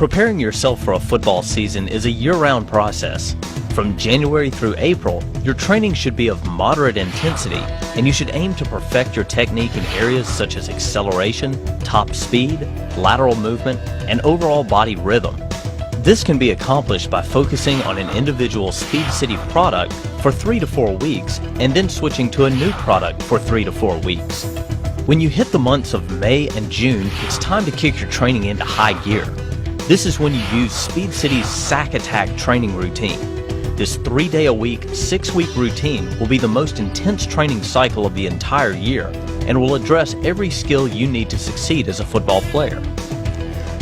Preparing yourself for a football season is a year-round process. From January through April, your training should be of moderate intensity, and you should aim to perfect your technique in areas such as acceleration, top speed, lateral movement, and overall body rhythm. This can be accomplished by focusing on an individual Speed City product for 3 to 4 weeks and then switching to a new product for 3 to 4 weeks. When you hit the months of May and June, it's time to kick your training into high gear. This is when you use Speed City's Sack Attack training routine. This 3-day-a-week, 6-week routine will be the most intense training cycle of the entire year and will address every skill you need to succeed as a football player.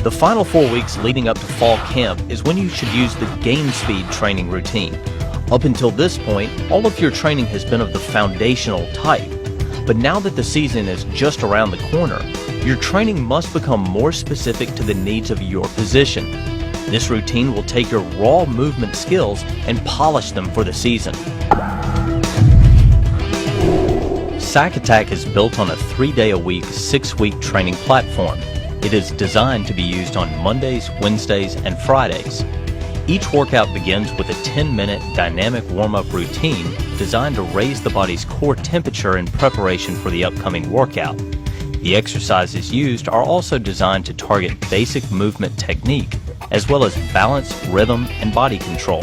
The final 4 weeks leading up to fall camp is when you should use the game speed training routine. Up until this point, all of your training has been of the foundational type. But now that the season is just around the corner, your training must become more specific to the needs of your position. This routine will take your raw movement skills and polish them for the season. Sack Attack is built on a 3-day-a-week, 6-week training platform. It is designed to be used on Mondays, Wednesdays, and Fridays. Each workout begins with a 10-minute dynamic warm-up routine designed to raise the body's core temperature in preparation for the upcoming workout. The exercises used are also designed to target basic movement technique, as well as balance, rhythm, and body control.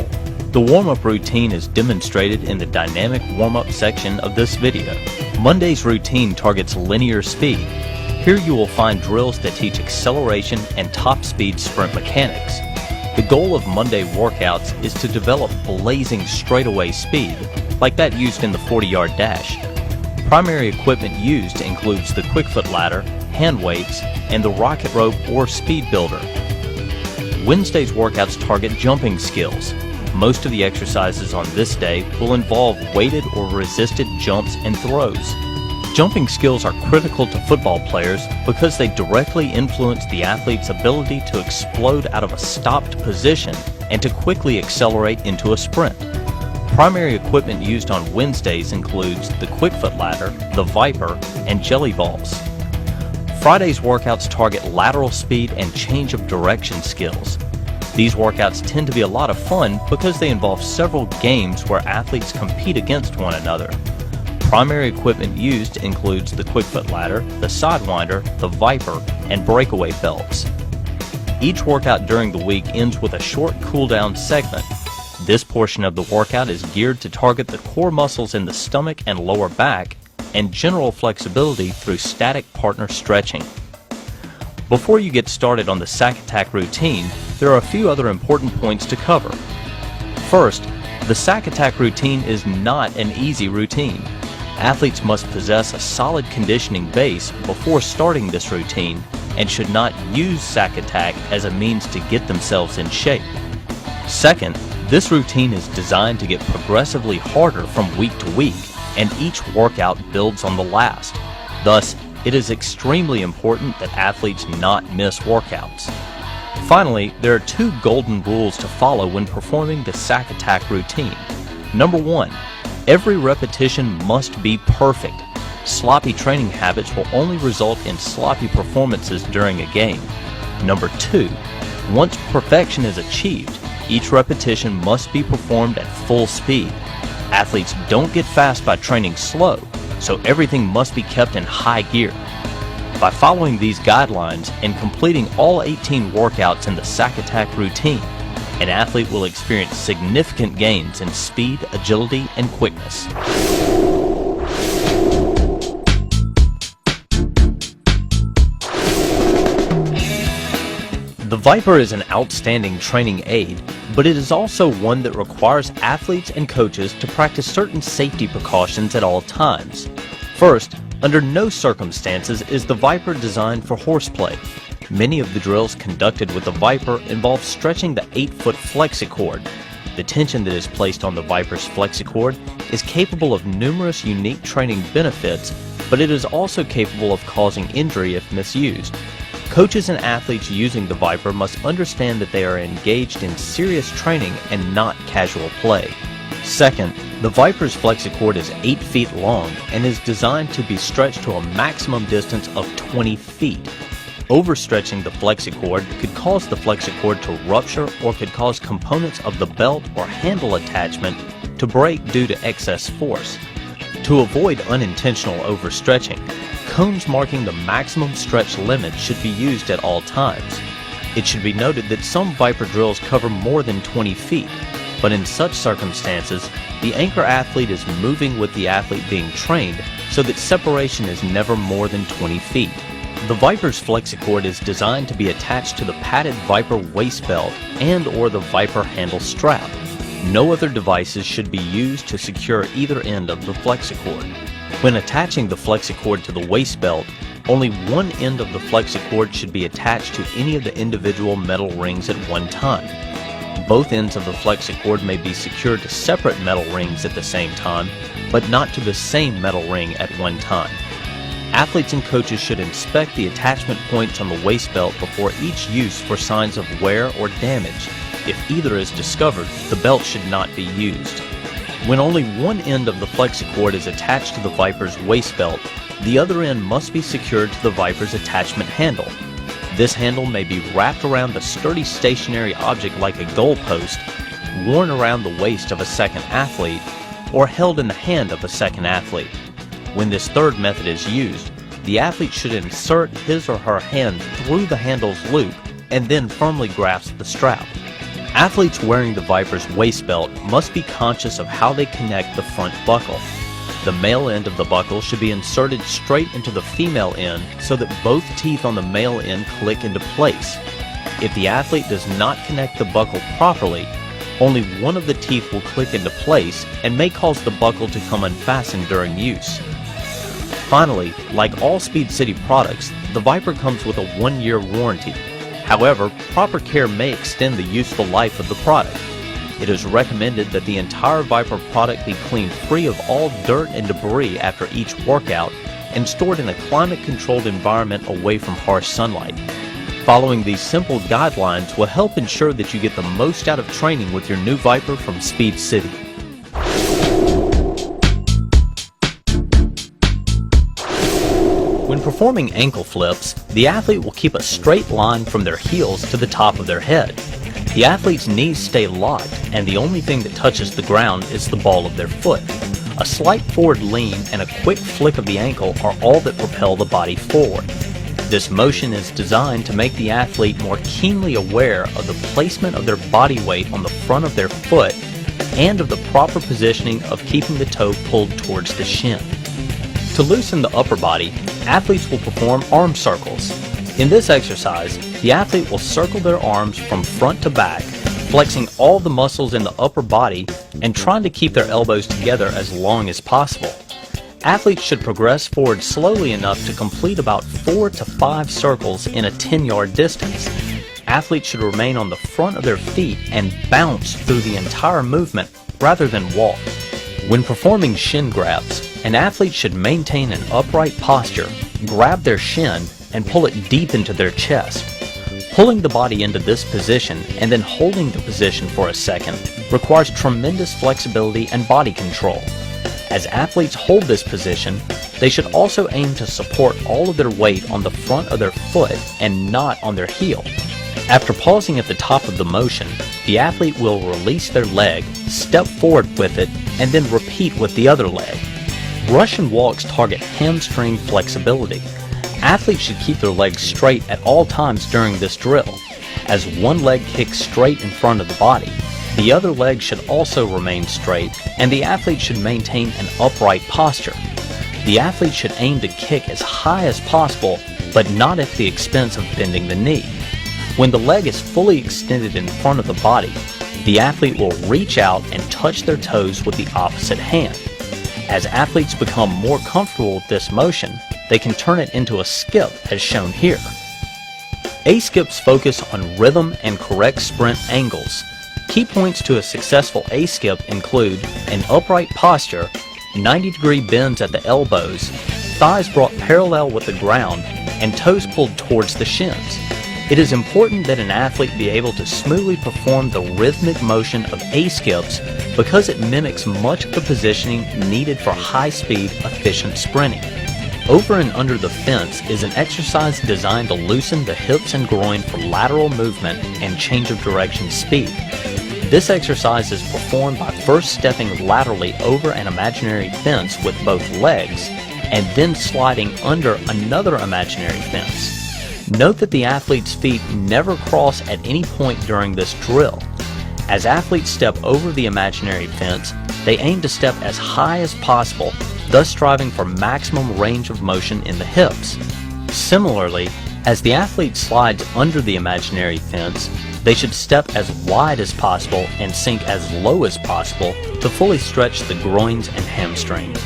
The warm-up routine is demonstrated in the dynamic warm-up section of this video. Monday's routine targets linear speed. Here you will find drills that teach acceleration and top speed sprint mechanics. The goal of Monday workouts is to develop blazing straightaway speed, like that used in the 40-yard dash. Primary equipment used includes the quickfoot ladder, hand weights, and the rocket rope or speed builder. Wednesday's workouts target jumping skills. Most of the exercises on this day will involve weighted or resisted jumps and throws. Jumping skills are critical to football players because they directly influence the athlete's ability to explode out of a stopped position and to quickly accelerate into a sprint. Primary equipment used on Wednesdays includes the quickfoot ladder, the Viper, and jelly balls. Friday's workouts target lateral speed and change of direction skills. These workouts tend to be a lot of fun because they involve several games where athletes compete against one another. Primary equipment used includes the quickfoot ladder, the sidewinder, the Viper, and breakaway belts. Each workout during the week ends with a short cool-down segment. This portion of the workout is geared to target the core muscles in the stomach and lower back and general flexibility through static partner stretching. Before you get started on the Sack Attack routine, there are a few other important points to cover. First, the Sack Attack routine is not an easy routine. Athletes must possess a solid conditioning base before starting this routine and should not use Sack Attack as a means to get themselves in shape. Second, this routine is designed to get progressively harder from week to week, and each workout builds on the last. Thus, it is extremely important that athletes not miss workouts. Finally, there are 2 golden rules to follow when performing the Sack Attack routine. Number 1. Every repetition must be perfect. Sloppy training habits will only result in sloppy performances during a game. Number 2. Once perfection is achieved, each repetition must be performed at full speed. Athletes don't get fast by training slow, so everything must be kept in high gear. By following these guidelines and completing all 18 workouts in the Sack Attack routine, an athlete will experience significant gains in speed, agility, and quickness. The Viper is an outstanding training aid, but it is also one that requires athletes and coaches to practice certain safety precautions at all times. First, under no circumstances is the Viper designed for horseplay. Many of the drills conducted with the Viper involve stretching the 8-foot flexicord. The tension that is placed on the Viper's flexicord is capable of numerous unique training benefits, but it is also capable of causing injury if misused. Coaches and athletes using the Viper must understand that they are engaged in serious training and not casual play. Second, the Viper's flexicord is 8 feet long and is designed to be stretched to a maximum distance of 20 feet. Overstretching the flexicord could cause the flexicord to rupture or could cause components of the belt or handle attachment to break due to excess force. To avoid unintentional overstretching, cones marking the maximum stretch limit should be used at all times. It should be noted that some Viper drills cover more than 20 feet, but in such circumstances, the anchor athlete is moving with the athlete being trained so that separation is never more than 20 feet. The Viper's flexicord is designed to be attached to the padded Viper waist belt and/or the Viper handle strap. No other devices should be used to secure either end of the flexicord. When attaching the flexicord to the waist belt, only one end of the flexicord should be attached to any of the individual metal rings at one time. Both ends of the flexicord may be secured to separate metal rings at the same time, but not to the same metal ring at one time. Athletes and coaches should inspect the attachment points on the waist belt before each use for signs of wear or damage. If either is discovered, the belt should not be used. When only one end of the flexicord is attached to the Viper's waist belt, the other end must be secured to the Viper's attachment handle. This handle may be wrapped around a sturdy stationary object like a goalpost, worn around the waist of a second athlete, or held in the hand of a second athlete. When this third method is used, the athlete should insert his or her hand through the handle's loop and then firmly grasp the strap. Athletes wearing the Viper's waist belt must be conscious of how they connect the front buckle. The male end of the buckle should be inserted straight into the female end so that both teeth on the male end click into place. If the athlete does not connect the buckle properly, only one of the teeth will click into place and may cause the buckle to come unfastened during use. Finally, like all Speed City products, the Viper comes with a 1-year warranty. However, proper care may extend the useful life of the product. It is recommended that the entire Viper product be cleaned free of all dirt and debris after each workout and stored in a climate-controlled environment away from harsh sunlight. Following these simple guidelines will help ensure that you get the most out of training with your new Viper from Speed City. When performing ankle flips, the athlete will keep a straight line from their heels to the top of their head. The athlete's knees stay locked, and the only thing that touches the ground is the ball of their foot. A slight forward lean and a quick flick of the ankle are all that propel the body forward. This motion is designed to make the athlete more keenly aware of the placement of their body weight on the front of their foot and of the proper positioning of keeping the toe pulled towards the shin. To loosen the upper body, athletes will perform arm circles. In this exercise, the athlete will circle their arms from front to back, flexing all the muscles in the upper body and trying to keep their elbows together as long as possible. Athletes should progress forward slowly enough to complete about 4 to 5 circles in a 10-yard distance. Athletes should remain on the front of their feet and bounce through the entire movement rather than walk. When performing shin grabs, an athlete should maintain an upright posture, grab their shin, and pull it deep into their chest. Pulling the body into this position and then holding the position for a second requires tremendous flexibility and body control. As athletes hold this position, they should also aim to support all of their weight on the front of their foot and not on their heel. After pausing at the top of the motion, the athlete will release their leg, step forward with it, and then repeat with the other leg. Russian walks target hamstring flexibility. Athletes should keep their legs straight at all times during this drill. As one leg kicks straight in front of the body, the other leg should also remain straight, and the athlete should maintain an upright posture. The athlete should aim to kick as high as possible, but not at the expense of bending the knee. When the leg is fully extended in front of the body, the athlete will reach out and touch their toes with the opposite hand. As athletes become more comfortable with this motion, they can turn it into a skip as shown here. A-skips focus on rhythm and correct sprint angles. Key points to a successful A-skip include an upright posture, 90-degree bends at the elbows, thighs brought parallel with the ground, and toes pulled towards the shins. It is important that an athlete be able to smoothly perform the rhythmic motion of A-skips because it mimics much of the positioning needed for high-speed, efficient sprinting. Over and under the fence is an exercise designed to loosen the hips and groin for lateral movement and change of direction speed. This exercise is performed by first stepping laterally over an imaginary fence with both legs and then sliding under another imaginary fence. Note that the athlete's feet never cross at any point during this drill. As athletes step over the imaginary fence, they aim to step as high as possible, thus striving for maximum range of motion in the hips. Similarly, as the athlete slides under the imaginary fence, they should step as wide as possible and sink as low as possible to fully stretch the groins and hamstrings.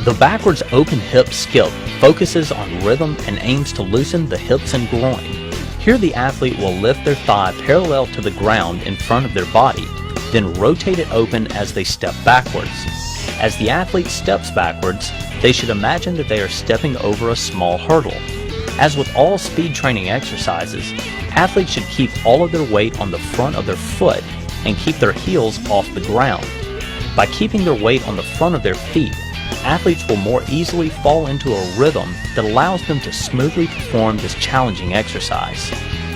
The backwards open hip skip focuses on rhythm and aims to loosen the hips and groin. Here the athlete will lift their thigh parallel to the ground in front of their body, then rotate it open as they step backwards. As the athlete steps backwards, they should imagine that they are stepping over a small hurdle. As with all speed training exercises, athletes should keep all of their weight on the front of their foot and keep their heels off the ground. By keeping their weight on the front of their feet, athletes will more easily fall into a rhythm that allows them to smoothly perform this challenging exercise.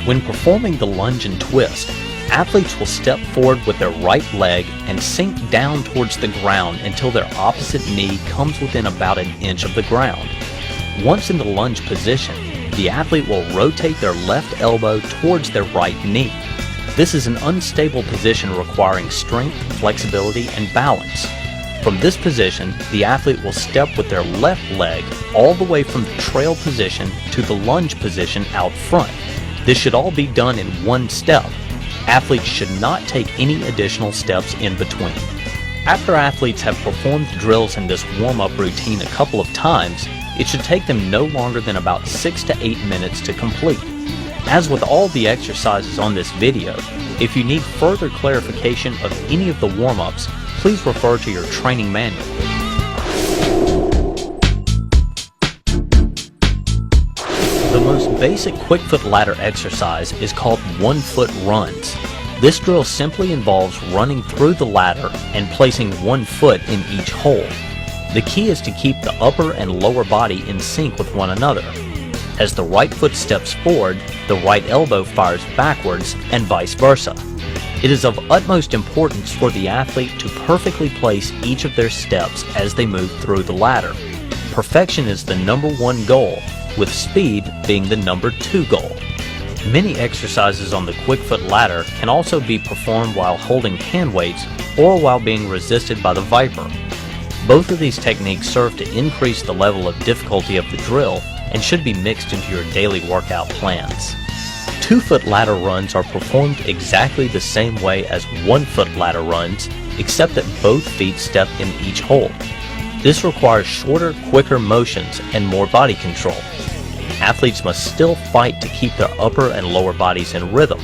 When performing the lunge and twist, athletes will step forward with their right leg and sink down towards the ground until their opposite knee comes within about an inch of the ground. Once in the lunge position, the athlete will rotate their left elbow towards their right knee. This is an unstable position requiring strength, flexibility, and balance. From this position, the athlete will step with their left leg all the way from the trail position to the lunge position out front. This should all be done in one step. Athletes should not take any additional steps in between. After athletes have performed drills in this warm-up routine a couple of times, it should take them no longer than about 6 to 8 minutes to complete. As with all the exercises on this video, if you need further clarification of any of the warm-ups, please refer to your training manual. The most basic quick foot ladder exercise is called 1-foot runs. This drill simply involves running through the ladder and placing 1 foot in each hole. The key is to keep the upper and lower body in sync with one another. As the right foot steps forward, the right elbow fires backwards and vice versa. It is of utmost importance for the athlete to perfectly place each of their steps as they move through the ladder. Perfection is the #1 goal, with speed being the #2 goal. Many exercises on the quick foot ladder can also be performed while holding hand weights or while being resisted by the Viper. Both of these techniques serve to increase the level of difficulty of the drill and should be mixed into your daily workout plans. 2-foot ladder runs are performed exactly the same way as 1-foot ladder runs, except that both feet step in each hole. This requires shorter, quicker motions and more body control. Athletes must still fight to keep their upper and lower bodies in rhythm.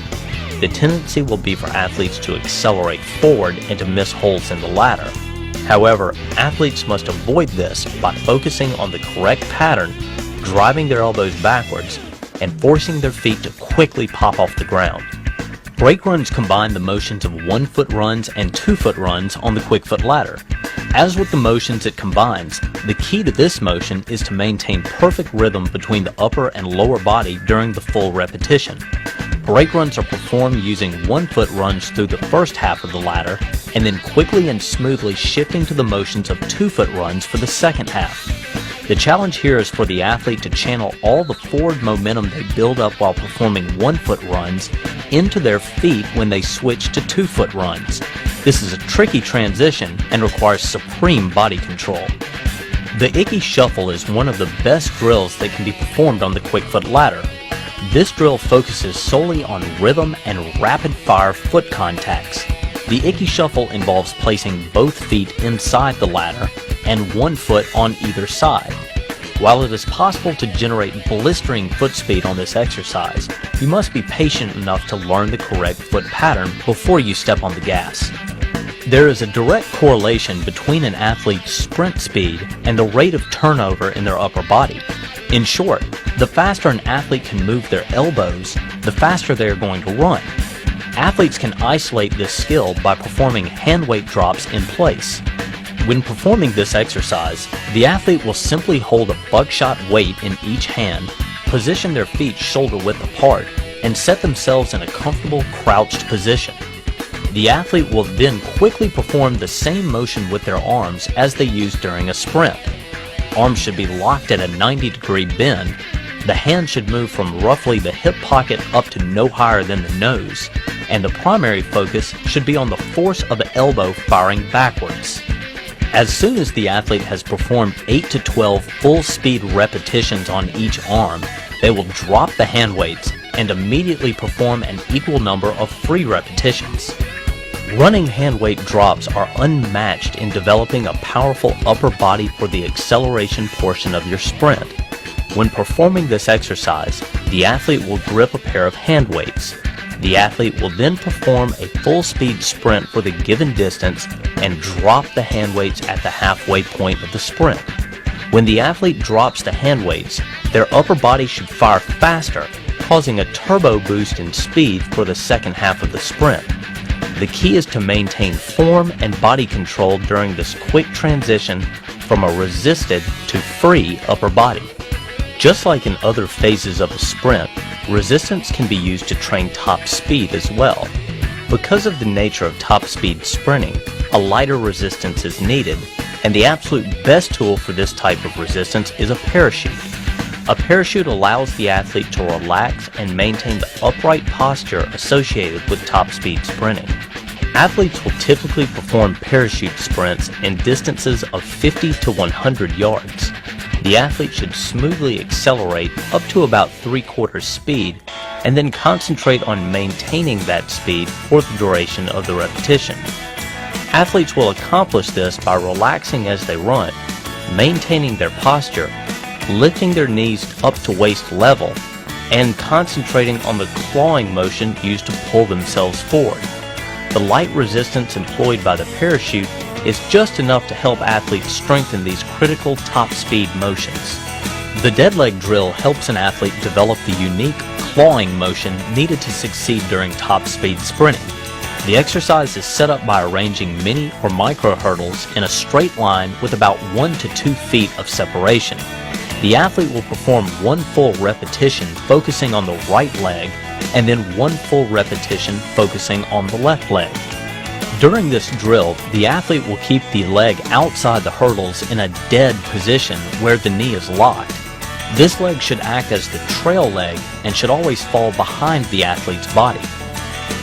The tendency will be for athletes to accelerate forward and to miss holes in the ladder. However, athletes must avoid this by focusing on the correct pattern, driving their elbows backwards, and forcing their feet to quickly pop off the ground. Break runs combine the motions of 1-foot runs and 2-foot runs on the quick foot ladder. As with the motions it combines, the key to this motion is to maintain perfect rhythm between the upper and lower body during the full repetition. Break runs are performed using 1-foot runs through the first half of the ladder, and then quickly and smoothly shifting to the motions of 2-foot runs for the second half. The challenge here is for the athlete to channel all the forward momentum they build up while performing 1-foot runs into their feet when they switch to 2-foot runs. This is a tricky transition and requires supreme body control. The Icky Shuffle is one of the best drills that can be performed on the quick foot ladder. This drill focuses solely on rhythm and rapid-fire foot contacts. The Icky Shuffle involves placing both feet inside the ladder and 1 foot on either side. While it is possible to generate blistering foot speed on this exercise, you must be patient enough to learn the correct foot pattern before you step on the gas. There is a direct correlation between an athlete's sprint speed and the rate of turnover in their upper body. In short, the faster an athlete can move their elbows, the faster they are going to run. Athletes can isolate this skill by performing hand weight drops in place. When performing this exercise, the athlete will simply hold a buckshot weight in each hand, position their feet shoulder width apart, and set themselves in a comfortable crouched position. The athlete will then quickly perform the same motion with their arms as they use during a sprint. Arms should be locked at a 90-degree bend. The hand should move from roughly the hip pocket up to no higher than the nose, and the primary focus should be on the force of the elbow firing backwards. As soon as the athlete has performed 8 to 12 full-speed repetitions on each arm, they will drop the hand weights and immediately perform an equal number of free repetitions. Running hand weight drops are unmatched in developing a powerful upper body for the acceleration portion of your sprint. When performing this exercise, the athlete will grip a pair of hand weights. The athlete will then perform a full-speed sprint for the given distance and drop the hand weights at the halfway point of the sprint. When the athlete drops the hand weights, their upper body should fire faster, causing a turbo boost in speed for the second half of the sprint. The key is to maintain form and body control during this quick transition from a resisted to free upper body. Just like in other phases of a sprint, resistance can be used to train top speed as well. Because of the nature of top speed sprinting, a lighter resistance is needed, and the absolute best tool for this type of resistance is a parachute. A parachute allows the athlete to relax and maintain the upright posture associated with top speed sprinting. Athletes will typically perform parachute sprints in distances of 50 to 100 yards. The athlete should smoothly accelerate up to about 3/4 speed and then concentrate on maintaining that speed for the duration of the repetition. Athletes will accomplish this by relaxing as they run, maintaining their posture, lifting their knees up to waist level, and concentrating on the clawing motion used to pull themselves forward. The light resistance employed by the parachute is just enough to help athletes strengthen these critical top speed motions. The dead leg drill helps an athlete develop the unique clawing motion needed to succeed during top speed sprinting. The exercise is set up by arranging mini or micro hurdles in a straight line with about 1 to 2 feet of separation. The athlete will perform one full repetition focusing on the right leg and then one full repetition focusing on the left leg. During this drill, the athlete will keep the leg outside the hurdles in a dead position where the knee is locked. This leg should act as the trail leg and should always fall behind the athlete's body.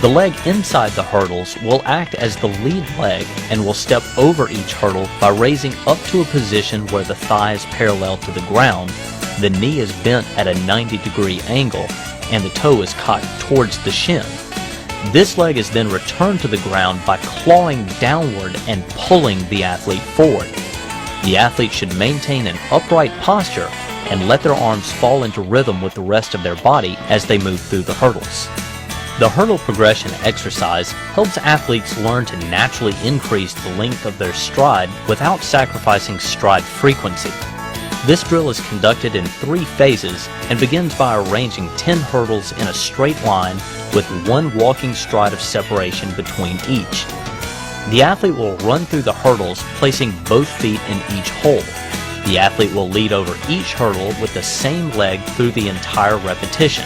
The leg inside the hurdles will act as the lead leg and will step over each hurdle by raising up to a position where the thigh is parallel to the ground, the knee is bent at a 90-degree angle, and the toe is cocked towards the shin. This leg is then returned to the ground by clawing downward and pulling the athlete forward. The athlete should maintain an upright posture and let their arms fall into rhythm with the rest of their body as they move through the hurdles. The hurdle progression exercise helps athletes learn to naturally increase the length of their stride without sacrificing stride frequency. This drill is conducted in 3 phases and begins by arranging 10 hurdles in a straight line with one walking stride of separation between each. The athlete will run through the hurdles, placing both feet in each hole. The athlete will lead over each hurdle with the same leg through the entire repetition.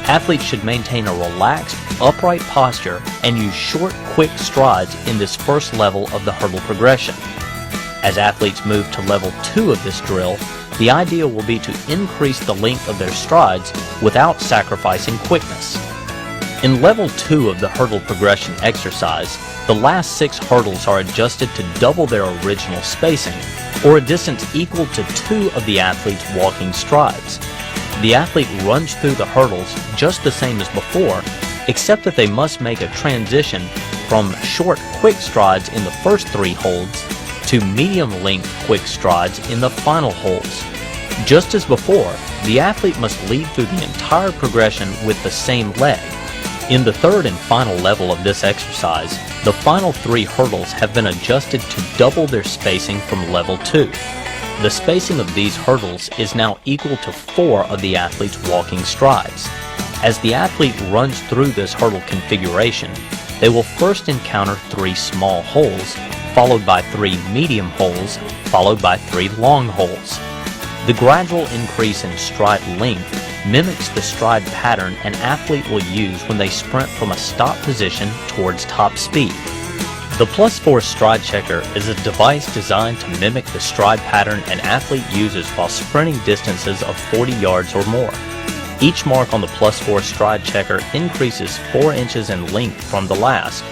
Athletes should maintain a relaxed, upright posture and use short, quick strides in this first level of the hurdle progression. As athletes move to level 2 of this drill, the idea will be to increase the length of their strides without sacrificing quickness. In level 2 of the hurdle progression exercise, the last 6 hurdles are adjusted to double their original spacing, or a distance equal to 2 of the athlete's walking strides. The athlete runs through the hurdles just the same as before, except that they must make a transition from short, quick strides in the first 3 holds to medium-length quick strides in the final holds. Just as before, the athlete must lead through the entire progression with the same leg. In the third and final level of this exercise, the final 3 hurdles have been adjusted to double their spacing from level 2. The spacing of these hurdles is now equal to 4 of the athlete's walking strides. As the athlete runs through this hurdle configuration, they will first encounter 3 small holes, followed by 3 medium holes, followed by 3 long holes. The gradual increase in stride length mimics the stride pattern an athlete will use when they sprint from a stop position towards top speed. The +4 stride checker is a device designed to mimic the stride pattern an athlete uses while sprinting distances of 40 yards or more. Each mark on the +4 stride checker increases 4 inches in length from the last.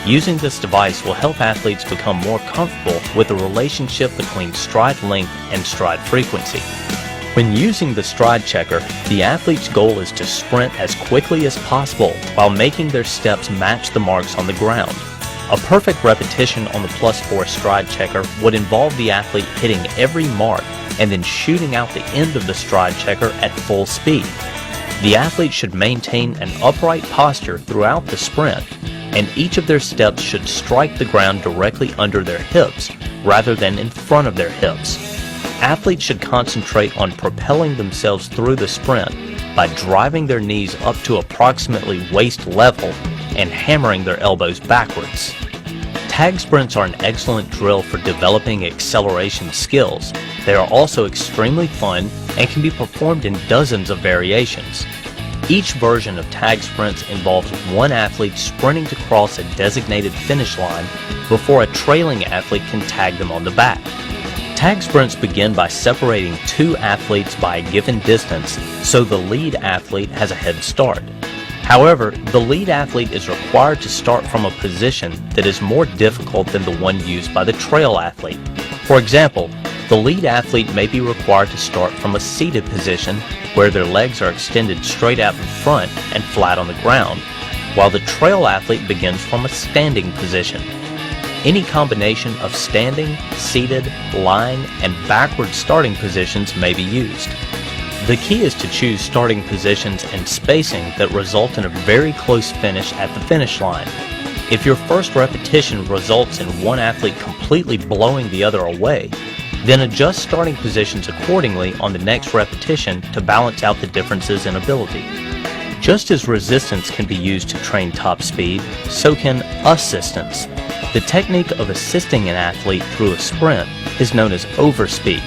Using this device will help athletes become more comfortable with the relationship between stride length and stride frequency. When using the stride checker, the athlete's goal is to sprint as quickly as possible while making their steps match the marks on the ground. A perfect repetition on the +4 stride checker would involve the athlete hitting every mark and then shooting out the end of the stride checker at full speed. The athlete should maintain an upright posture throughout the sprint, and each of their steps should strike the ground directly under their hips rather than in front of their hips. Athletes should concentrate on propelling themselves through the sprint by driving their knees up to approximately waist level and hammering their elbows backwards. Tag sprints are an excellent drill for developing acceleration skills. They are also extremely fun and can be performed in dozens of variations. Each version of tag sprints involves one athlete sprinting to cross a designated finish line before a trailing athlete can tag them on the back. Tag sprints begin by separating 2 athletes by a given distance, so the lead athlete has a head start. However, the lead athlete is required to start from a position that is more difficult than the one used by the trail athlete. For example, the lead athlete may be required to start from a seated position where their legs are extended straight out in front and flat on the ground, while the trail athlete begins from a standing position. Any combination of standing, seated, lying, and backward starting positions may be used. The key is to choose starting positions and spacing that result in a very close finish at the finish line. If your first repetition results in one athlete completely blowing the other away, then adjust starting positions accordingly on the next repetition to balance out the differences in ability. Just as resistance can be used to train top speed, so can assistance. The technique of assisting an athlete through a sprint is known as overspeed,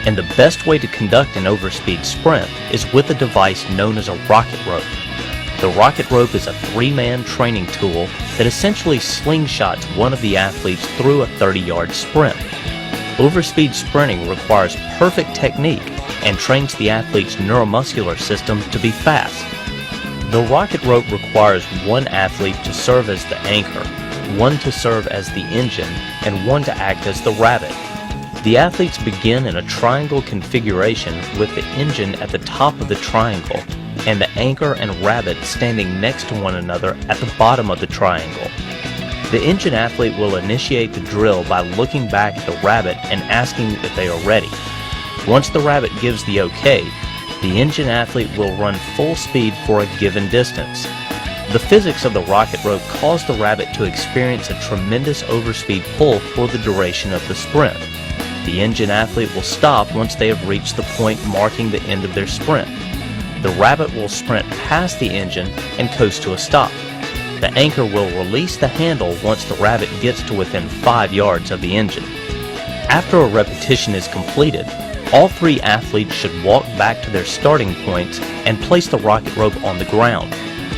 and the best way to conduct an overspeed sprint is with a device known as a rocket rope. The rocket rope is a 3-man training tool that essentially slingshots one of the athletes through a 30-yard sprint. Overspeed sprinting requires perfect technique and trains the athlete's neuromuscular system to be fast. The rocket rope requires one athlete to serve as the anchor, one to serve as the engine, and one to act as the rabbit. The athletes begin in a triangle configuration with the engine at the top of the triangle and the anchor and rabbit standing next to one another at the bottom of the triangle. The engine athlete will initiate the drill by looking back at the rabbit and asking if they are ready. Once the rabbit gives the okay, the engine athlete will run full speed for a given distance. The physics of the rocket rope cause the rabbit to experience a tremendous overspeed pull for the duration of the sprint. The engine athlete will stop once they have reached the point marking the end of their sprint. The rabbit will sprint past the engine and coast to a stop. The anchor will release the handle once the rabbit gets to within 5 yards of the engine. After a repetition is completed, all 3 athletes should walk back to their starting points and place the rocket rope on the ground.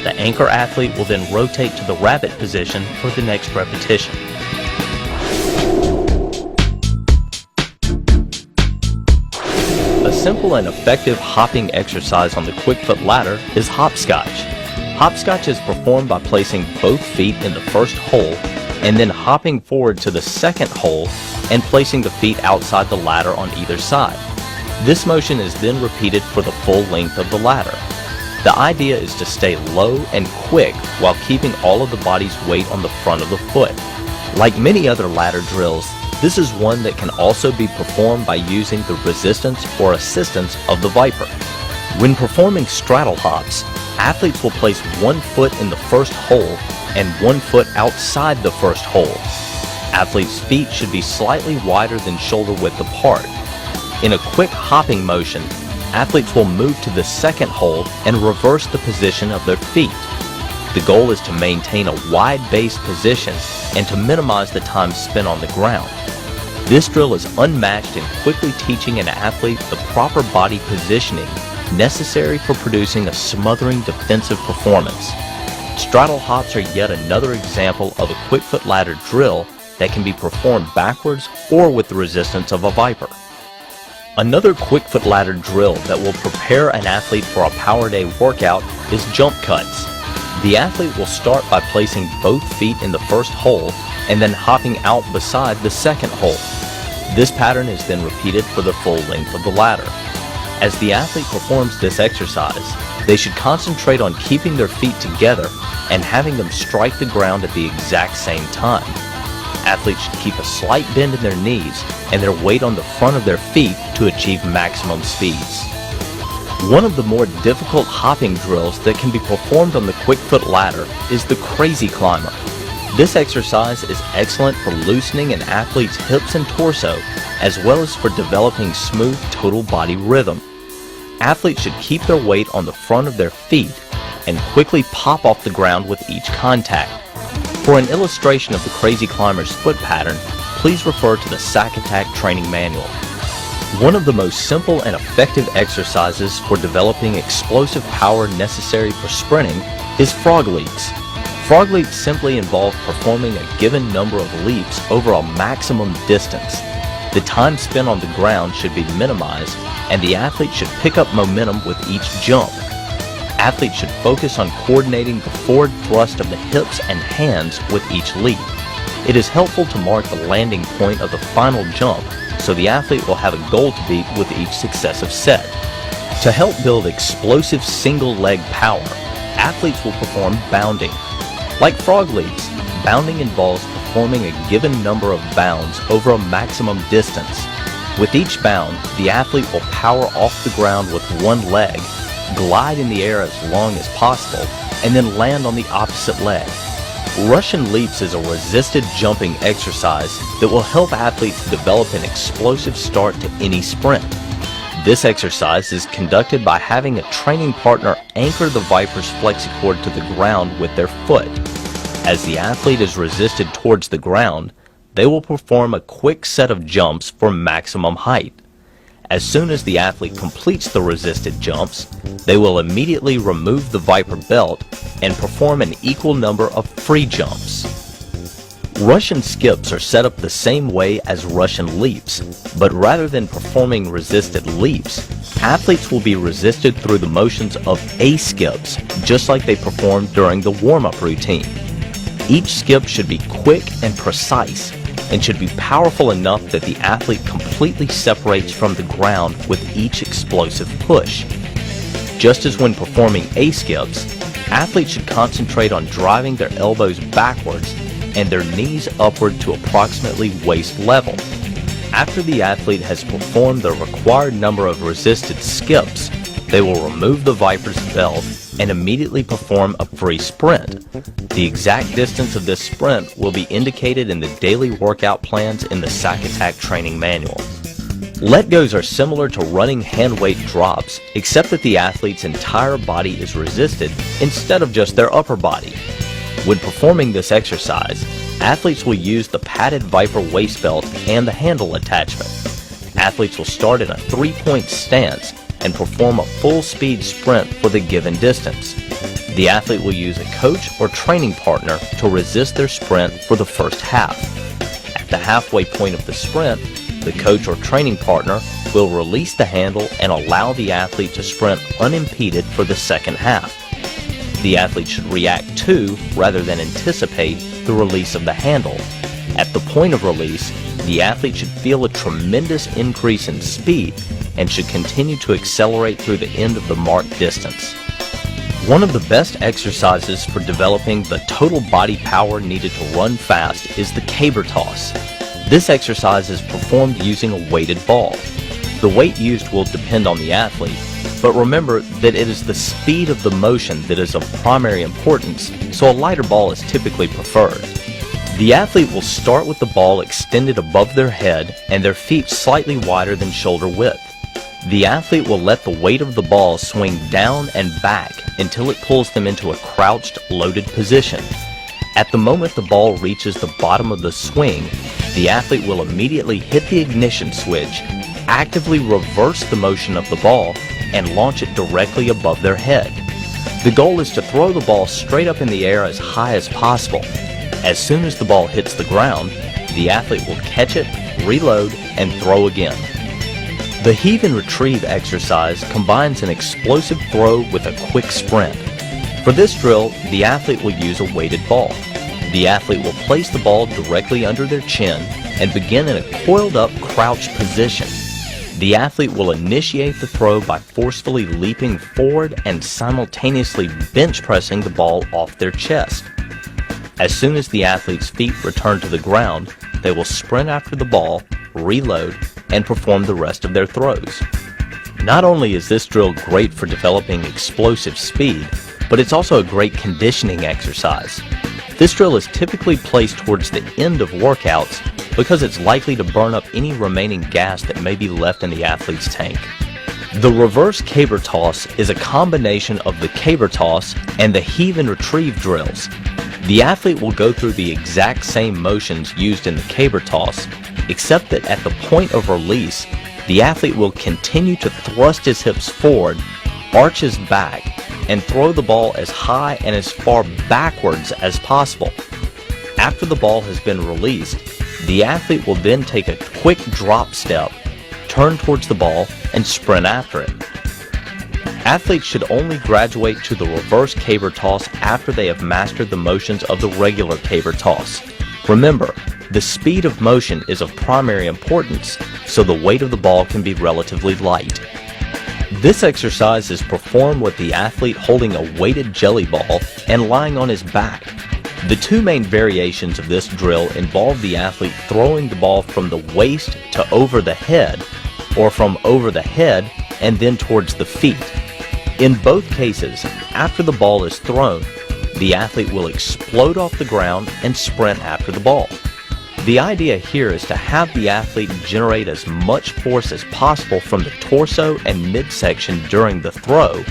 The anchor athlete will then rotate to the rabbit position for the next repetition. A simple and effective hopping exercise on the quick-foot ladder is hopscotch. Hopscotch is performed by placing both feet in the first hole and then hopping forward to the second hole and placing the feet outside the ladder on either side. This motion is then repeated for the full length of the ladder. The idea is to stay low and quick while keeping all of the body's weight on the front of the foot. Like many other ladder drills, this is one that can also be performed by using the resistance or assistance of the Viper. When performing straddle hops, athletes will place one foot in the first hole and one foot outside the first hole. Athletes' feet should be slightly wider than shoulder width apart. In a quick hopping motion, athletes will move to the second hole and reverse the position of their feet. The goal is to maintain a wide base position and to minimize the time spent on the ground. This drill is unmatched in quickly teaching an athlete the proper body positioning necessary for producing a smothering defensive performance. Straddle hops are yet another example of a quick foot ladder drill that can be performed backwards or with the resistance of a viper. Another quick foot ladder drill that will prepare an athlete for a power day workout is jump cuts. The athlete will start by placing both feet in the first hole and then hopping out beside the second hole. This pattern is then repeated for the full length of the ladder. As the athlete performs this exercise, they should concentrate on keeping their feet together and having them strike the ground at the exact same time. Athletes should keep a slight bend in their knees and their weight on the front of their feet to achieve maximum speeds. One of the more difficult hopping drills that can be performed on the quick foot ladder is the crazy climber. This exercise is excellent for loosening an athlete's hips and torso, as well as for developing smooth total body rhythm. Athletes should keep their weight on the front of their feet and quickly pop off the ground with each contact. For an illustration of the crazy climber's foot pattern, please refer to the Sack Attack Training Manual. One of the most simple and effective exercises for developing explosive power necessary for sprinting is frog leaps. Frog leaps simply involve performing a given number of leaps over a maximum distance. The time spent on the ground should be minimized, and the athlete should pick up momentum with each jump. Athletes should focus on coordinating the forward thrust of the hips and hands with each leap. It is helpful to mark the landing point of the final jump so the athlete will have a goal to beat with each successive set. To help build explosive single leg power, athletes will perform bounding. Like frog leaps, bounding involves performing a given number of bounds over a maximum distance. With each bound, the athlete will power off the ground with one leg, glide in the air as long as possible, and then land on the opposite leg. Russian leaps is a resisted jumping exercise that will help athletes develop an explosive start to any sprint. This exercise is conducted by having a training partner anchor the viper's flexicord to the ground with their foot. As the athlete is resisted towards the ground, they will perform a quick set of jumps for maximum height. As soon as the athlete completes the resisted jumps, they will immediately remove the viper belt and perform an equal number of free jumps. Russian skips are set up the same way as Russian leaps, but rather than performing resisted leaps, athletes will be resisted through the motions of A-skips, just like they performed during the warm-up routine. Each skip should be quick and precise, and should be powerful enough that the athlete completely separates from the ground with each explosive push. Just as when performing A-skips, athletes should concentrate on driving their elbows backwards and their knees upward to approximately waist level. After the athlete has performed the required number of resisted skips, they will remove the viper's belt and immediately perform a free sprint. The exact distance of this sprint will be indicated in the daily workout plans in the Sack Attack Training Manual. Let-goes are similar to running hand weight drops, except that the athlete's entire body is resisted instead of just their upper body. When performing this exercise, athletes will use the padded viper waist belt and the handle attachment. Athletes will start in a 3-point stance and perform a full-speed sprint for the given distance. The athlete will use a coach or training partner to resist their sprint for the first half. At the halfway point of the sprint, the coach or training partner will release the handle and allow the athlete to sprint unimpeded for the second half. The athlete should react to, rather than anticipate, the release of the handle. At the point of release, the athlete should feel a tremendous increase in speed and should continue to accelerate through the end of the marked distance. One of the best exercises for developing the total body power needed to run fast is the caber toss. This exercise is performed using a weighted ball. The weight used will depend on the athlete, but remember that it is the speed of the motion that is of primary importance, so a lighter ball is typically preferred. The athlete will start with the ball extended above their head and their feet slightly wider than shoulder width. The athlete will let the weight of the ball swing down and back until it pulls them into a crouched, loaded position. At the moment the ball reaches the bottom of the swing, the athlete will immediately hit the ignition switch, actively reverse the motion of the ball, and launch it directly above their head. The goal is to throw the ball straight up in the air as high as possible. As soon as the ball hits the ground, the athlete will catch it, reload, and throw again. The heave and retrieve exercise combines an explosive throw with a quick sprint. For this drill, the athlete will use a weighted ball. The athlete will place the ball directly under their chin and begin in a coiled up crouched position. The athlete will initiate the throw by forcefully leaping forward and simultaneously bench pressing the ball off their chest. As soon as the athlete's feet return to the ground, they will sprint after the ball, reload, and perform the rest of their throws. Not only is this drill great for developing explosive speed, but it's also a great conditioning exercise. This drill is typically placed towards the end of workouts because it's likely to burn up any remaining gas that may be left in the athlete's tank. The reverse caber toss is a combination of the caber toss and the heave and retrieve drills. The athlete will go through the exact same motions used in the caber toss, except that at the point of release, the athlete will continue to thrust his hips forward, arch his back, and throw the ball as high and as far backwards as possible. After the ball has been released, the athlete will then take a quick drop step, turn towards the ball, and sprint after it. Athletes should only graduate to the reverse caber toss after they have mastered the motions of the regular caber toss. Remember, the speed of motion is of primary importance, so the weight of the ball can be relatively light. This exercise is performed with the athlete holding a weighted jelly ball and lying on his back. The two main variations of this drill involve the athlete throwing the ball from the waist to over the head, or from over the head and then towards the feet. In both cases, after the ball is thrown, the athlete will explode off the ground and sprint after the ball. The idea here is to have the athlete generate as much force as possible from the torso and midsection during the throw,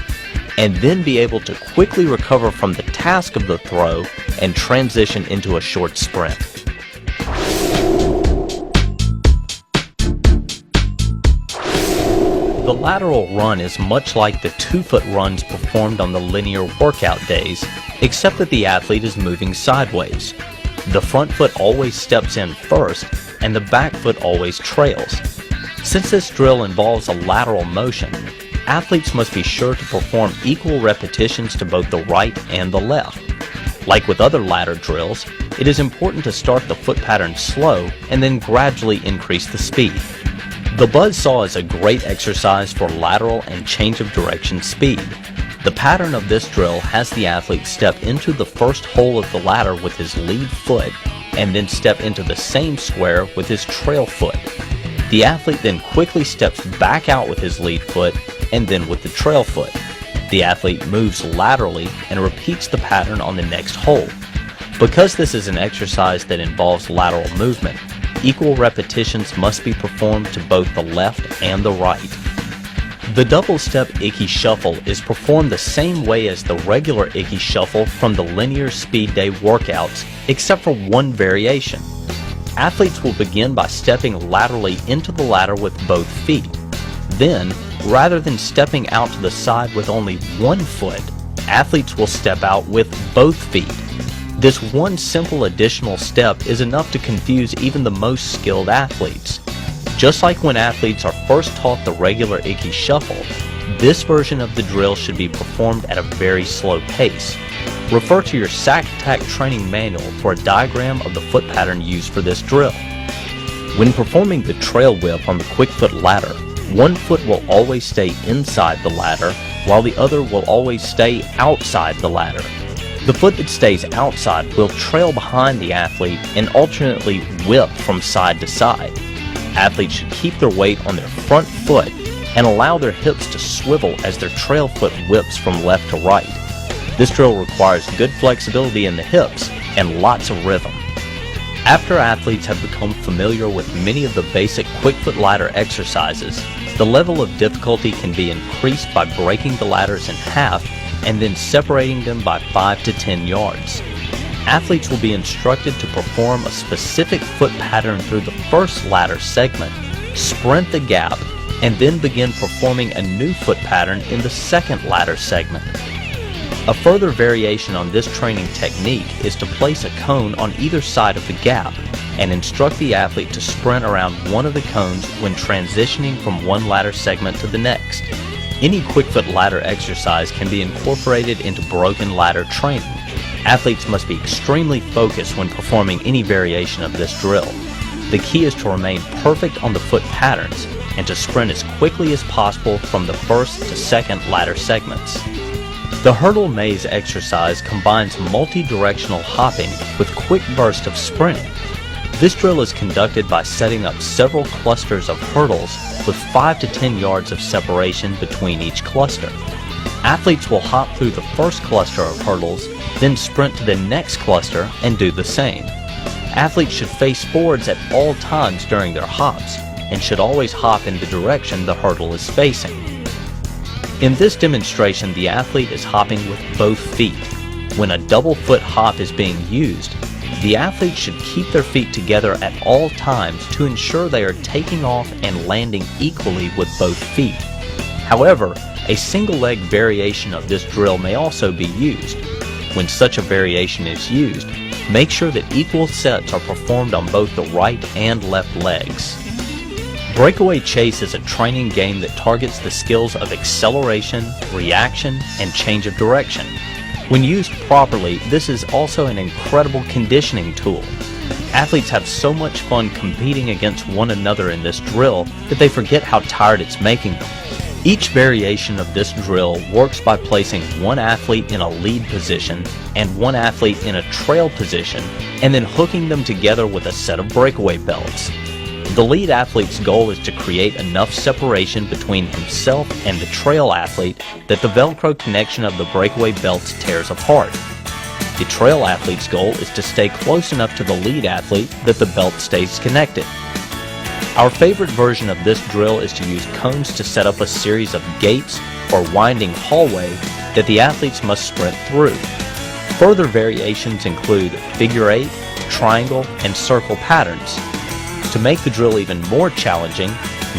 and then be able to quickly recover from the task of the throw and transition into a short sprint. The lateral run is much like the 2-foot runs performed on the linear workout days, except that the athlete is moving sideways. The front foot always steps in first, and the back foot always trails. Since this drill involves a lateral motion, athletes must be sure to perform equal repetitions to both the right and the left. Like with other ladder drills, it is important to start the foot pattern slow and then gradually increase the speed. The buzzsaw is a great exercise for lateral and change of direction speed. The pattern of this drill has the athlete step into the first hole of the ladder with his lead foot and then step into the same square with his trail foot. The athlete then quickly steps back out with his lead foot and then with the trail foot. The athlete moves laterally and repeats the pattern on the next hole. Because this is an exercise that involves lateral movement, equal repetitions must be performed to both the left and the right. The double-step Icky Shuffle is performed the same way as the regular Icky Shuffle from the linear speed day workouts, except for one variation. Athletes will begin by stepping laterally into the ladder with both feet. Then, rather than stepping out to the side with only one foot, athletes will step out with both feet. This one simple additional step is enough to confuse even the most skilled athletes. Just like when athletes are first taught the regular Icky Shuffle, this version of the drill should be performed at a very slow pace. Refer to your Sack Attack training manual for a diagram of the foot pattern used for this drill. When performing the trail whip on the quick foot ladder, one foot will always stay inside the ladder, while the other will always stay outside the ladder. The foot that stays outside will trail behind the athlete and alternately whip from side to side. Athletes should keep their weight on their front foot and allow their hips to swivel as their trail foot whips from left to right. This drill requires good flexibility in the hips and lots of rhythm. After athletes have become familiar with many of the basic quick foot ladder exercises, the level of difficulty can be increased by breaking the ladders in half and then separating them by 5 to 10 yards. Athletes will be instructed to perform a specific foot pattern through the first ladder segment, sprint the gap, and then begin performing a new foot pattern in the second ladder segment. A further variation on this training technique is to place a cone on either side of the gap and instruct the athlete to sprint around one of the cones when transitioning from one ladder segment to the next. Any quick foot ladder exercise can be incorporated into broken ladder training. Athletes must be extremely focused when performing any variation of this drill. The key is to remain perfect on the foot patterns and to sprint as quickly as possible from the first to second ladder segments. The hurdle maze exercise combines multi-directional hopping with quick bursts of sprinting. This drill is conducted by setting up several clusters of hurdles with 5 to 10 yards of separation between each cluster. Athletes will hop through the first cluster of hurdles, then sprint to the next cluster and do the same. Athletes should face forwards at all times during their hops and should always hop in the direction the hurdle is facing. In this demonstration, the athlete is hopping with both feet. When a double foot hop is being used, the athlete should keep their feet together at all times to ensure they are taking off and landing equally with both feet. However, a single leg variation of this drill may also be used. When such a variation is used, make sure that equal sets are performed on both the right and left legs. Breakaway chase is a training game that targets the skills of acceleration, reaction, and change of direction. When used properly, this is also an incredible conditioning tool. Athletes have so much fun competing against one another in this drill that they forget how tired it's making them. Each variation of this drill works by placing one athlete in a lead position and one athlete in a trail position and then hooking them together with a set of breakaway belts. The lead athlete's goal is to create enough separation between himself and the trail athlete that the Velcro connection of the breakaway belts tears apart. The trail athlete's goal is to stay close enough to the lead athlete that the belt stays connected. Our favorite version of this drill is to use cones to set up a series of gates or winding hallway that the athletes must sprint through. Further variations include figure 8, triangle, and circle patterns. To make the drill even more challenging,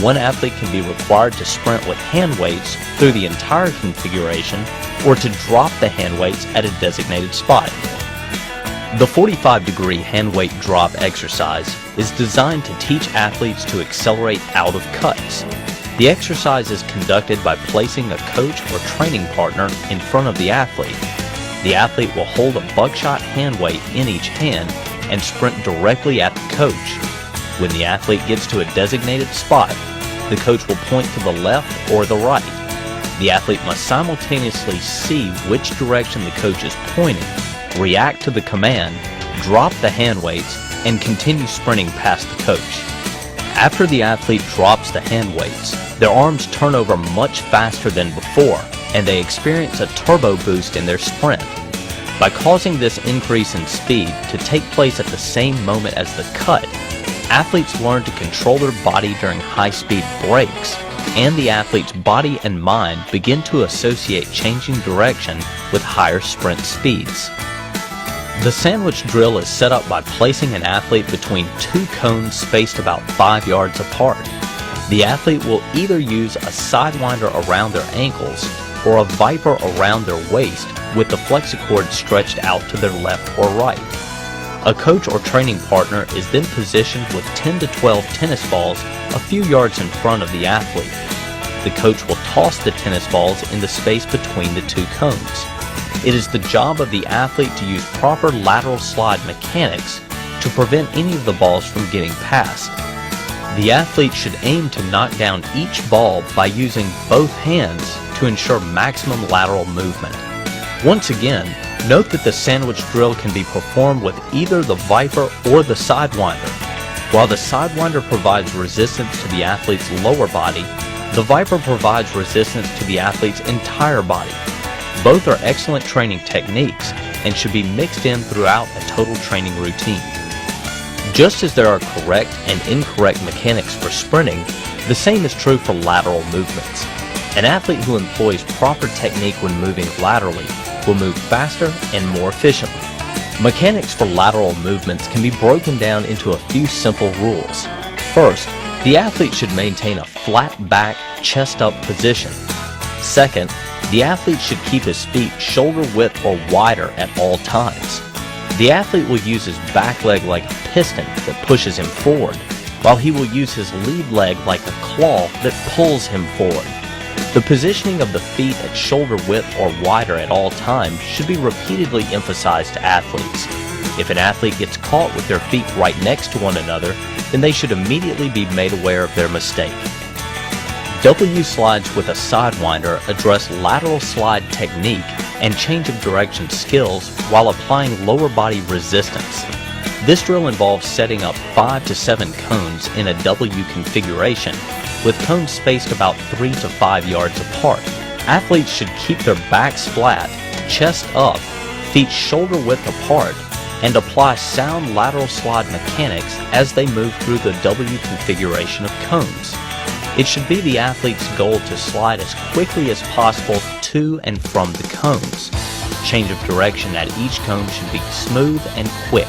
one athlete can be required to sprint with hand weights through the entire configuration or to drop the hand weights at a designated spot. The 45-degree hand weight drop exercise is designed to teach athletes to accelerate out of cuts. The exercise is conducted by placing a coach or training partner in front of the athlete. The athlete will hold a buckshot hand weight in each hand and sprint directly at the coach. When the athlete gets to a designated spot, the coach will point to the left or the right. The athlete must simultaneously see which direction the coach is pointing, react to the command, drop the hand weights, and continue sprinting past the coach. After the athlete drops the hand weights, their arms turn over much faster than before, and they experience a turbo boost in their sprint. By causing this increase in speed to take place at the same moment as the cut, athletes learn to control their body during high-speed breaks, and the athlete's body and mind begin to associate changing direction with higher sprint speeds. The sandwich drill is set up by placing an athlete between two cones spaced about 5 yards apart. The athlete will either use a sidewinder around their ankles or a viper around their waist with the flexicord stretched out to their left or right. A coach or training partner is then positioned with 10 to 12 tennis balls a few yards in front of the athlete. The coach will toss the tennis balls in the space between the two cones. It is the job of the athlete to use proper lateral slide mechanics to prevent any of the balls from getting past. The athlete should aim to knock down each ball by using both hands to ensure maximum lateral movement. Once again, note that the sandwich drill can be performed with either the viper or the sidewinder. While the sidewinder provides resistance to the athlete's lower body, the viper provides resistance to the athlete's entire body. Both are excellent training techniques and should be mixed in throughout a total training routine. Just as there are correct and incorrect mechanics for sprinting, the same is true for lateral movements. An athlete who employs proper technique when moving laterally will move faster and more efficiently. Mechanics for lateral movements can be broken down into a few simple rules. First, the athlete should maintain a flat back, chest up position. Second, the athlete should keep his feet shoulder width or wider at all times. The athlete will use his back leg like a piston that pushes him forward, while he will use his lead leg like a claw that pulls him forward. The positioning of the feet at shoulder width or wider at all times should be repeatedly emphasized to athletes. If an athlete gets caught with their feet right next to one another, then they should immediately be made aware of their mistake. W slides with a sidewinder address lateral slide technique and change of direction skills while applying lower body resistance. This drill involves setting up 5 to 7 cones in a W configuration, with cones spaced about 3 to 5 yards apart. Athletes should keep their backs flat, chest up, feet shoulder width apart, and apply sound lateral slide mechanics as they move through the W configuration of cones. It should be the athlete's goal to slide as quickly as possible to and from the cones. Change of direction at each cone should be smooth and quick.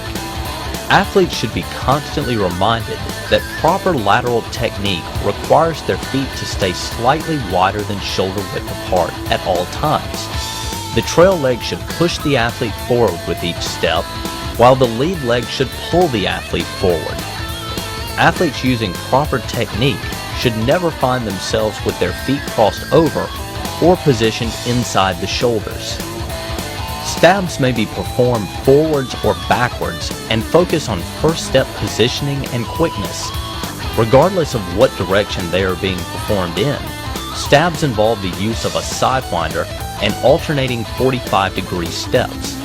Athletes should be constantly reminded that proper lateral technique requires their feet to stay slightly wider than shoulder width apart at all times. The trail leg should push the athlete forward with each step, while the lead leg should pull the athlete forward. Athletes using proper technique should never find themselves with their feet crossed over or positioned inside the shoulders. Stabs may be performed forwards or backwards and focus on first step positioning and quickness. Regardless of what direction they are being performed in, stabs involve the use of a sidewinder and alternating 45-degree steps.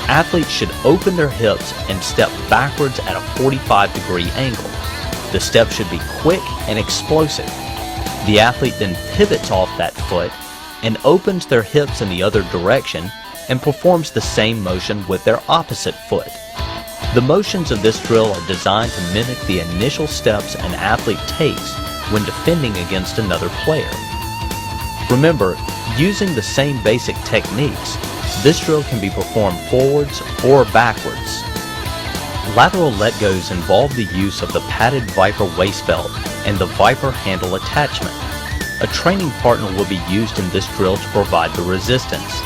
Athletes should open their hips and step backwards at a 45-degree angle. The step should be quick and explosive. The athlete then pivots off that foot and opens their hips in the other direction and performs the same motion with their opposite foot. The motions of this drill are designed to mimic the initial steps an athlete takes when defending against another player. Remember, using the same basic techniques, this drill can be performed forwards or backwards. Lateral let-goes involve the use of the padded Viper waist belt and the Viper handle attachment. A training partner will be used in this drill to provide the resistance.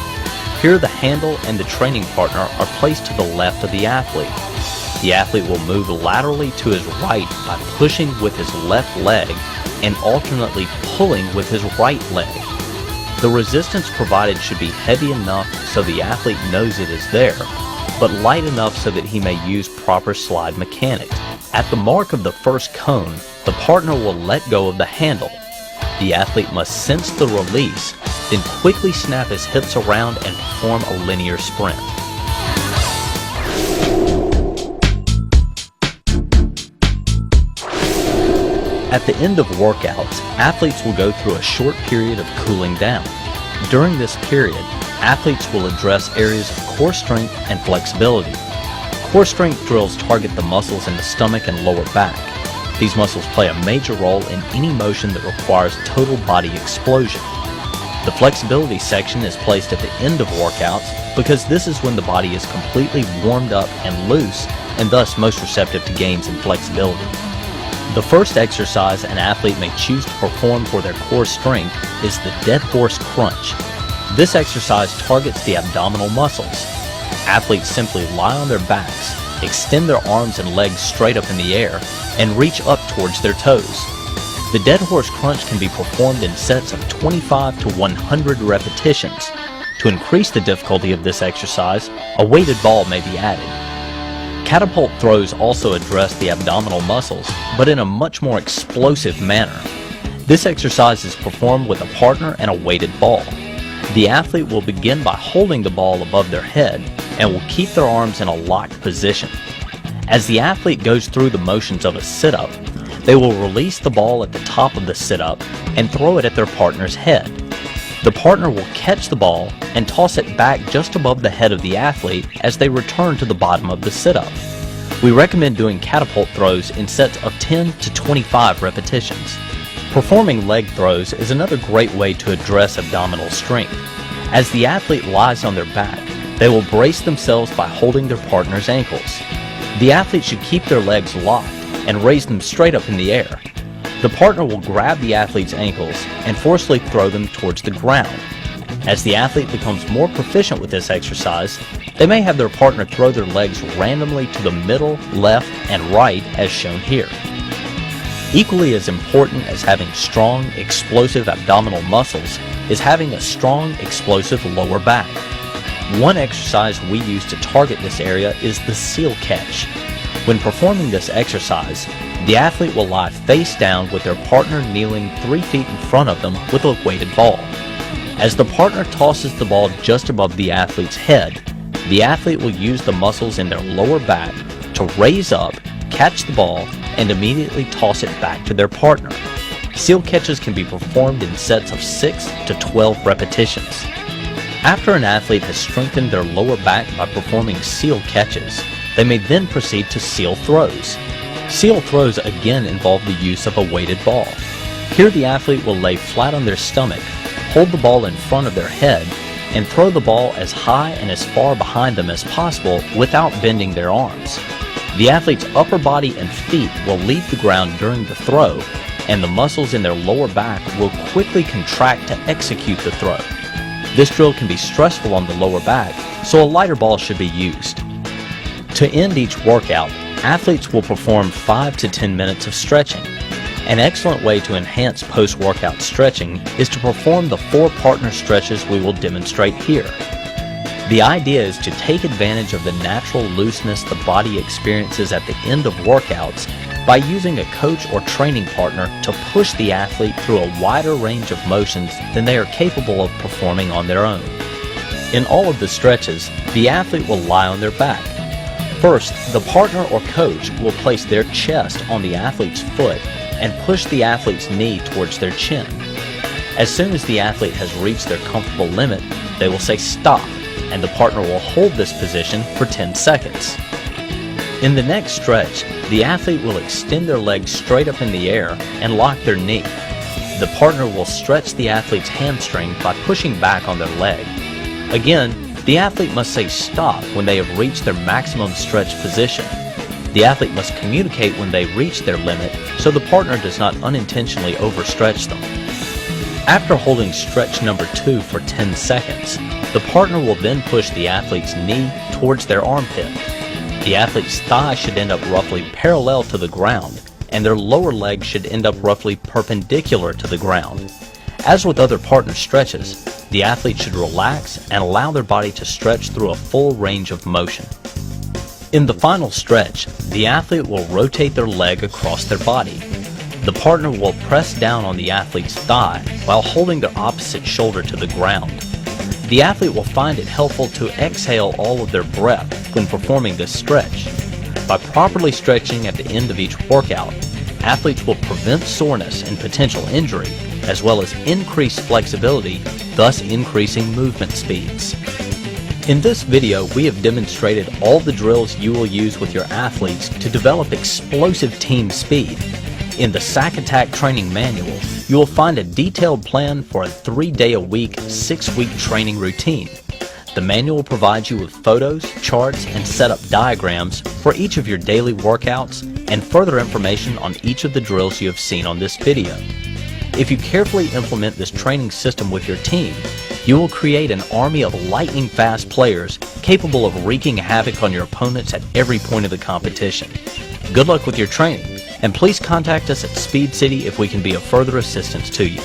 Here the handle and the training partner are placed to the left of the athlete. The athlete will move laterally to his right by pushing with his left leg and alternately pulling with his right leg. The resistance provided should be heavy enough so the athlete knows it is there, but light enough so that he may use proper slide mechanics. At the mark of the first cone, the partner will let go of the handle. The athlete must sense the release, then quickly snap his hips around and perform a linear sprint. At the end of workouts, athletes will go through a short period of cooling down. During this period, athletes will address areas of core strength and flexibility. Core strength drills target the muscles in the stomach and lower back. These muscles play a major role in any motion that requires total body explosion. The flexibility section is placed at the end of workouts because this is when the body is completely warmed up and loose and thus most receptive to gains in flexibility. The first exercise an athlete may choose to perform for their core strength is the dead horse crunch. This exercise targets the abdominal muscles. Athletes simply lie on their backs, extend their arms and legs straight up in the air, and reach up towards their toes. The dead horse crunch can be performed in sets of 25 to 100 repetitions. To increase the difficulty of this exercise, a weighted ball may be added. Catapult throws also address the abdominal muscles, but in a much more explosive manner. This exercise is performed with a partner and a weighted ball. The athlete will begin by holding the ball above their head and will keep their arms in a locked position. As the athlete goes through the motions of a sit-up, they will release the ball at the top of the sit-up and throw it at their partner's head. The partner will catch the ball and toss it back just above the head of the athlete as they return to the bottom of the sit-up. We recommend doing catapult throws in sets of 10 to 25 repetitions. Performing leg throws is another great way to address abdominal strength. As the athlete lies on their back, they will brace themselves by holding their partner's ankles. The athlete should keep their legs locked and raise them straight up in the air. The partner will grab the athlete's ankles and forcefully throw them towards the ground. As the athlete becomes more proficient with this exercise, they may have their partner throw their legs randomly to the middle, left, and right as shown here. Equally as important as having strong, explosive abdominal muscles is having a strong, explosive lower back. One exercise we use to target this area is the seal catch. When performing this exercise, the athlete will lie face down with their partner kneeling 3 feet in front of them with a weighted ball. As the partner tosses the ball just above the athlete's head, the athlete will use the muscles in their lower back to raise up, catch the ball, and immediately toss it back to their partner. Seal catches can be performed in sets of 6 to 12 repetitions. After an athlete has strengthened their lower back by performing seal catches, they may then proceed to seal throws. Seal throws again involve the use of a weighted ball. Here the athlete will lay flat on their stomach, hold the ball in front of their head, and throw the ball as high and as far behind them as possible without bending their arms. The athlete's upper body and feet will leave the ground during the throw, and the muscles in their lower back will quickly contract to execute the throw. This drill can be stressful on the lower back, so a lighter ball should be used. To end each workout, athletes will perform 5 to 10 minutes of stretching. An excellent way to enhance post-workout stretching is to perform the 4 partner stretches we will demonstrate here. The idea is to take advantage of the natural looseness the body experiences at the end of workouts by using a coach or training partner to push the athlete through a wider range of motions than they are capable of performing on their own. In all of the stretches, the athlete will lie on their back. First, the partner or coach will place their chest on the athlete's foot and push the athlete's knee towards their chin. As soon as the athlete has reached their comfortable limit, they will say stop, and the partner will hold this position for 10 seconds. In the next stretch, the athlete will extend their legs straight up in the air and lock their knee. The partner will stretch the athlete's hamstring by pushing back on their leg. Again, the athlete must say stop when they have reached their maximum stretch position. The athlete must communicate when they reach their limit so the partner does not unintentionally overstretch them. After holding stretch number 2 for 10 seconds, the partner will then push the athlete's knee towards their armpit. The athlete's thigh should end up roughly parallel to the ground, and their lower leg should end up roughly perpendicular to the ground. As with other partner stretches, the athlete should relax and allow their body to stretch through a full range of motion. In the final stretch, the athlete will rotate their leg across their body. The partner will press down on the athlete's thigh while holding their opposite shoulder to the ground. The athlete will find it helpful to exhale all of their breath when performing this stretch. By properly stretching at the end of each workout, athletes will prevent soreness and potential injury, as well as increase flexibility, thus increasing movement speeds. In this video, we have demonstrated all the drills you will use with your athletes to develop explosive team speed. In the Sack Attack Training Manual, you will find a detailed plan for a 3-day-a-week, 6-week training routine. The manual provides you with photos, charts, and setup diagrams for each of your daily workouts and further information on each of the drills you have seen on this video. If you carefully implement this training system with your team, you will create an army of lightning-fast players capable of wreaking havoc on your opponents at every point of the competition. Good luck with your training, and please contact us at Speed City if we can be of further assistance to you.